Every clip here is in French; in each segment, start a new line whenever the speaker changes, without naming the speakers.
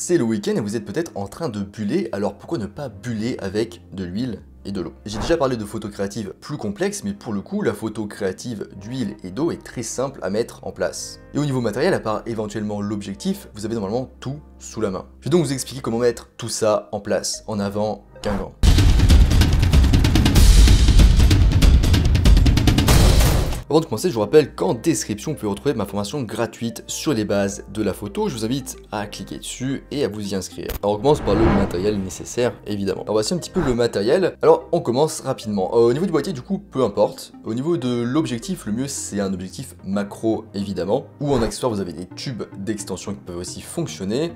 C'est le week-end et vous êtes peut-être en train de buller, alors pourquoi ne pas buller avec de l'huile et de l'eau? J'ai déjà parlé de photos créatives plus complexes, mais pour le coup, la photo créative d'huile et d'eau est très simple à mettre en place. Et au niveau matériel, à part éventuellement l'objectif, vous avez normalement tout sous la main. Je vais donc vous expliquer comment mettre tout ça en place, en avant qu'un gant. Avant de commencer, je vous rappelle qu'en description, vous pouvez retrouver ma formation gratuite sur les bases de la photo. Je vous invite à cliquer dessus et à vous y inscrire. Alors on commence par le matériel nécessaire, évidemment. Alors voici un petit peu le matériel. Alors on commence rapidement. Au niveau du boîtier, du coup, peu importe. Au niveau de l'objectif, le mieux c'est un objectif macro, évidemment. Ou en accessoire, vous avez des tubes d'extension qui peuvent aussi fonctionner.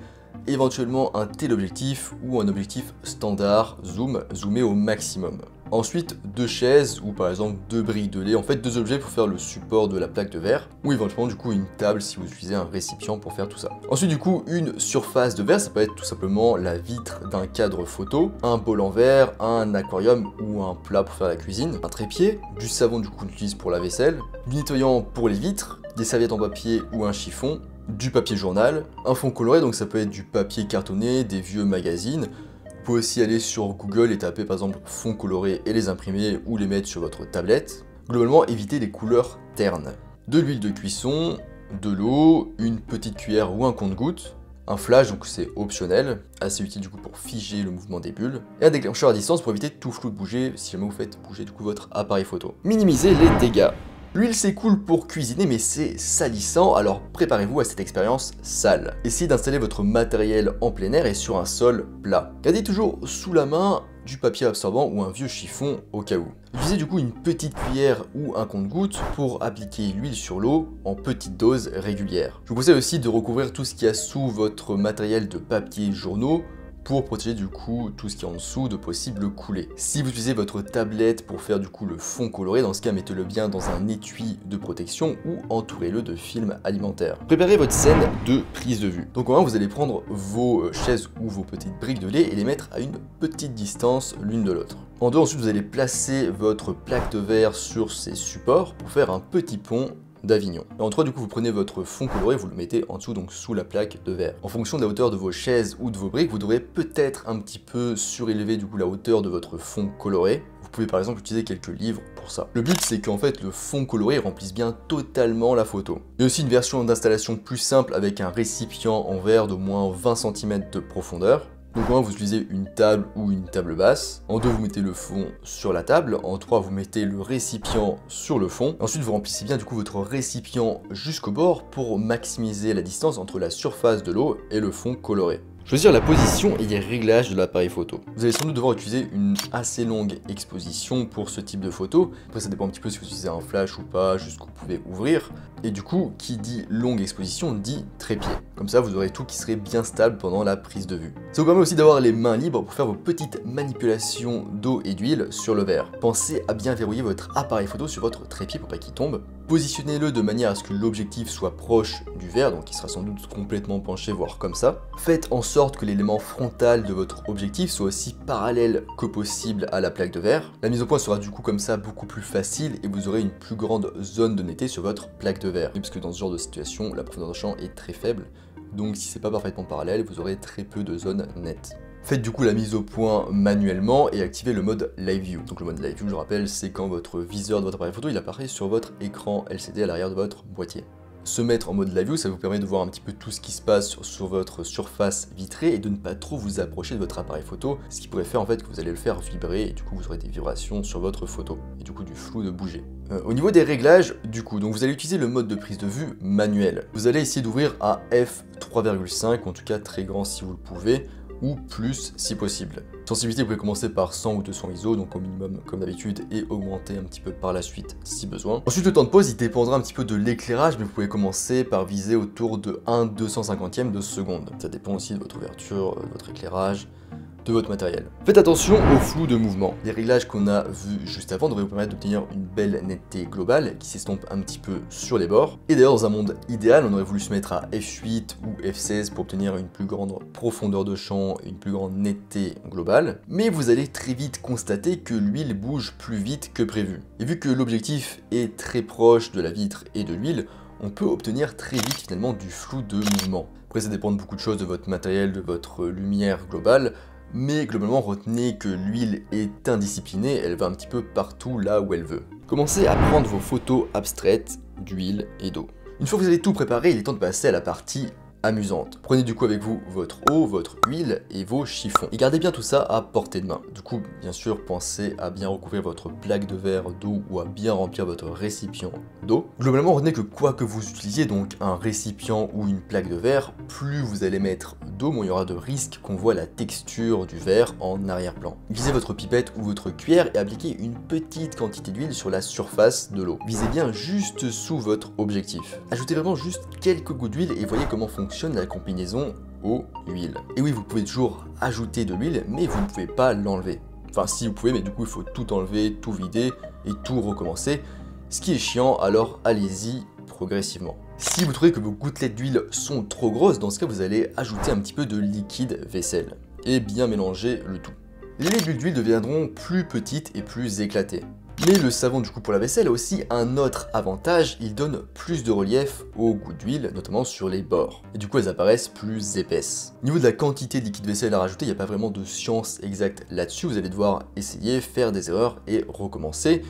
Éventuellement un téléobjectif ou un objectif standard zoom, zoomé au maximum. Ensuite, deux chaises ou par exemple deux briques de lait, en fait deux objets pour faire le support de la plaque de verre, ou éventuellement du coup une table si vous utilisez un récipient pour faire tout ça. Ensuite du coup une surface de verre, ça peut être tout simplement la vitre d'un cadre photo, un bol en verre, un aquarium ou un plat pour faire la cuisine, un trépied, du savon du coup qu'on utilise pour la vaisselle, du nettoyant pour les vitres, des serviettes en papier ou un chiffon, du papier journal, un fond coloré, donc ça peut être du papier cartonné, des vieux magazines. Vous pouvez aussi aller sur Google et taper par exemple fond coloré et les imprimer ou les mettre sur votre tablette. Globalement, évitez les couleurs ternes. De l'huile de cuisson, de l'eau, une petite cuillère ou un compte-gouttes, un flash, donc c'est optionnel, assez utile du coup pour figer le mouvement des bulles, et un déclencheur à distance pour éviter tout flou de bouger si jamais vous faites bouger du coup votre appareil photo. Minimisez les dégâts. L'huile c'est cool pour cuisiner mais c'est salissant, alors préparez-vous à cette expérience sale. Essayez d'installer votre matériel en plein air et sur un sol plat. Gardez toujours sous la main du papier absorbant ou un vieux chiffon au cas où. Utilisez du coup une petite cuillère ou un compte-gouttes pour appliquer l'huile sur l'eau en petites doses régulières. Je vous conseille aussi de recouvrir tout ce qu'il y a sous votre matériel de papier journaux pour protéger du coup tout ce qui est en dessous de possibles coulées. Si vous utilisez votre tablette pour faire du coup le fond coloré, dans ce cas mettez-le bien dans un étui de protection ou entourez-le de film alimentaire. Préparez votre scène de prise de vue. Donc au moins vous allez prendre vos chaises ou vos petites briques de lait et les mettre à une petite distance l'une de l'autre. En deux, ensuite vous allez placer votre plaque de verre sur ces supports pour faire un petit pont d'Avignon. Et en 3, du coup, vous prenez votre fond coloré, vous le mettez en dessous, donc sous la plaque de verre. En fonction de la hauteur de vos chaises ou de vos briques, vous devrez peut-être un petit peu surélever du coup la hauteur de votre fond coloré. Vous pouvez par exemple utiliser quelques livres pour ça. Le but c'est qu'en fait le fond coloré remplisse bien totalement la photo. Il y a aussi une version d'installation plus simple avec un récipient en verre d'au moins 20 cm de profondeur. Donc en 1, vous utilisez une table ou une table basse. En 2, vous mettez le fond sur la table. En 3, vous mettez le récipient sur le fond. Ensuite, vous remplissez bien du coup votre récipient jusqu'au bord pour maximiser la distance entre la surface de l'eau et le fond coloré. Choisir la position et les réglages de l'appareil photo. Vous allez sans doute devoir utiliser une assez longue exposition pour ce type de photo. Après ça dépend un petit peu si vous utilisez un flash ou pas, jusqu'où vous pouvez ouvrir. Et du coup, qui dit longue exposition dit trépied. Comme ça, vous aurez tout qui serait bien stable pendant la prise de vue. Ça vous permet aussi d'avoir les mains libres pour faire vos petites manipulations d'eau et d'huile sur le verre. Pensez à bien verrouiller votre appareil photo sur votre trépied pour pas qu'il tombe. Positionnez-le de manière à ce que l'objectif soit proche du verre, donc il sera sans doute complètement penché, voire comme ça. Faites en sorte que l'élément frontal de votre objectif soit aussi parallèle que possible à la plaque de verre. La mise au point sera du coup comme ça beaucoup plus facile et vous aurez une plus grande zone de netteté sur votre plaque de verre. Parce que dans ce genre de situation, la profondeur de champ est très faible, donc si c'est pas parfaitement parallèle, vous aurez très peu de zones nettes. Faites du coup la mise au point manuellement et activez le mode Live View. Donc le mode Live View, je rappelle, c'est quand votre viseur de votre appareil photo il apparaît sur votre écran LCD à l'arrière de votre boîtier. Se mettre en mode Live View, ça vous permet de voir un petit peu tout ce qui se passe sur votre surface vitrée et de ne pas trop vous approcher de votre appareil photo, ce qui pourrait faire en fait que vous allez le faire vibrer et du coup vous aurez des vibrations sur votre photo et du coup du flou de bouger. Au niveau des réglages, du coup, donc vous allez utiliser le mode de prise de vue manuel. Vous allez essayer d'ouvrir à f3,5, en tout cas très grand si vous le pouvez, ou plus si possible. Sensibilité, vous pouvez commencer par 100 ou 200 ISO, donc au minimum comme d'habitude, et augmenter un petit peu par la suite si besoin. Ensuite, le temps de pause, il dépendra un petit peu de l'éclairage, mais vous pouvez commencer par viser autour de 1/250e de seconde. Ça dépend aussi de votre ouverture, de votre éclairage, de votre matériel. Faites attention au flou de mouvement. Les réglages qu'on a vus juste avant devraient vous permettre d'obtenir une belle netteté globale qui s'estompe un petit peu sur les bords. Et d'ailleurs, dans un monde idéal, on aurait voulu se mettre à f8 ou f16 pour obtenir une plus grande profondeur de champ et une plus grande netteté globale. Mais vous allez très vite constater que l'huile bouge plus vite que prévu. Et vu que l'objectif est très proche de la vitre et de l'huile, on peut obtenir très vite finalement du flou de mouvement. Après ça dépend de beaucoup de choses, de votre matériel, de votre lumière globale, mais globalement retenez que l'huile est indisciplinée, elle va un petit peu partout là où elle veut. Commencez à prendre vos photos abstraites d'huile et d'eau. Une fois que vous avez tout préparé, il est temps de passer à la partie amusante. Prenez du coup avec vous votre eau, votre huile et vos chiffons. Et gardez bien tout ça à portée de main. Du coup, bien sûr, pensez à bien recouvrir votre plaque de verre d'eau ou à bien remplir votre récipient d'eau. Globalement, retenez que quoi que vous utilisiez, donc un récipient ou une plaque de verre, plus vous allez mettre d'eau, moins il y aura de risque qu'on voit la texture du verre en arrière-plan. Utilisez votre pipette ou votre cuillère et appliquez une petite quantité d'huile sur la surface de l'eau. Visez bien juste sous votre objectif. Ajoutez vraiment juste quelques gouttes d'huile et voyez comment fonctionne la combinaison eau-huile. Et oui, vous pouvez toujours ajouter de l'huile, mais vous ne pouvez pas l'enlever. Enfin, si vous pouvez, mais du coup, il faut tout enlever, tout vider et tout recommencer. Ce qui est chiant, alors allez-y progressivement. Si vous trouvez que vos gouttelettes d'huile sont trop grosses, dans ce cas, vous allez ajouter un petit peu de liquide vaisselle et bien mélanger le tout. Les bulles d'huile deviendront plus petites et plus éclatées. Mais le savon du coup pour la vaisselle a aussi un autre avantage, il donne plus de relief aux gouttes d'huile, notamment sur les bords. Et du coup elles apparaissent plus épaisses. Au niveau de la quantité de liquide vaisselle à rajouter, il n'y a pas vraiment de science exacte là-dessus, vous allez devoir essayer, faire des erreurs et recommencer.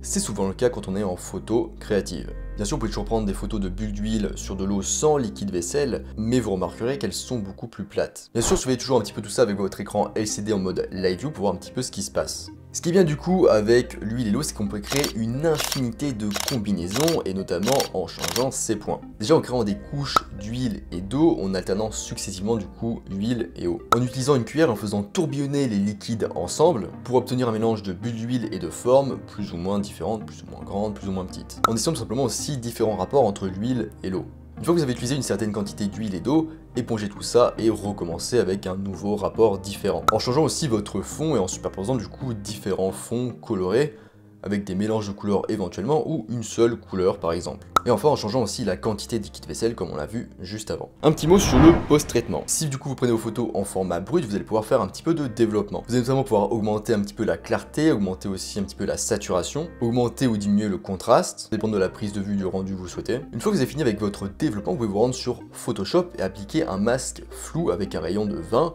C'est souvent le cas quand on est en photo créative. Bien sûr, vous pouvez toujours prendre des photos de bulles d'huile sur de l'eau sans liquide vaisselle, mais vous remarquerez qu'elles sont beaucoup plus plates. Bien sûr, surveillez toujours un petit peu tout ça avec votre écran LCD en mode Live View pour voir un petit peu ce qui se passe. Ce qui est bien du coup avec l'huile et l'eau, c'est qu'on peut créer une infinité de combinaisons, et notamment en changeant ces points. Déjà en créant des couches d'huile et d'eau, en alternant successivement du coup huile et eau. En utilisant une cuillère, en faisant tourbillonner les liquides ensemble, pour obtenir un mélange de bulles d'huile et de formes plus ou moins différentes, plus ou moins grandes, plus ou moins petites. En essayant tout simplement aussi différents rapports entre l'huile et l'eau. Une fois que vous avez utilisé une certaine quantité d'huile et d'eau, épongez tout ça et recommencez avec un nouveau rapport différent. En changeant aussi votre fond et en superposant du coup différents fonds colorés, avec des mélanges de couleurs éventuellement ou une seule couleur par exemple. Et enfin en changeant aussi la quantité de liquide vaisselle comme on l'a vu juste avant. Un petit mot sur le post-traitement. Si du coup vous prenez vos photos en format brut, vous allez pouvoir faire un petit peu de développement. Vous allez notamment pouvoir augmenter un petit peu la clarté, augmenter aussi un petit peu la saturation, augmenter ou diminuer le contraste, ça dépend de la prise de vue du rendu que vous souhaitez. Une fois que vous avez fini avec votre développement, vous pouvez vous rendre sur Photoshop et appliquer un masque flou avec un rayon de 20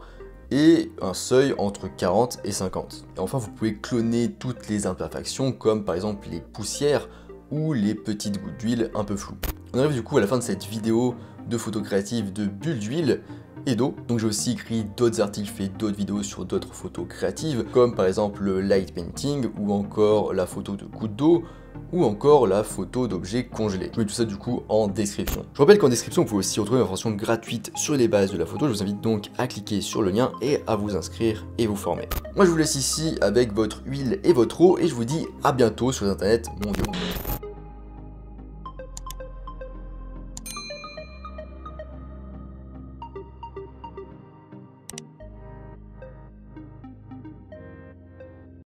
et un seuil entre 40 et 50. Et enfin, vous pouvez cloner toutes les imperfections, comme par exemple les poussières ou les petites gouttes d'huile un peu floues. On arrive du coup à la fin de cette vidéo de photos créatives de bulles d'huile et d'eau. Donc j'ai aussi écrit d'autres articles, fait d'autres vidéos sur d'autres photos créatives, comme par exemple le light painting, ou encore la photo de gouttes d'eau, ou encore la photo d'objets congelés. Je mets tout ça du coup en description. Je rappelle qu'en description, vous pouvez aussi retrouver une formation gratuite sur les bases de la photo. Je vous invite donc à cliquer sur le lien et à vous inscrire et vous former. Moi je vous laisse ici avec votre huile et votre eau et je vous dis à bientôt sur les internets mondiaux.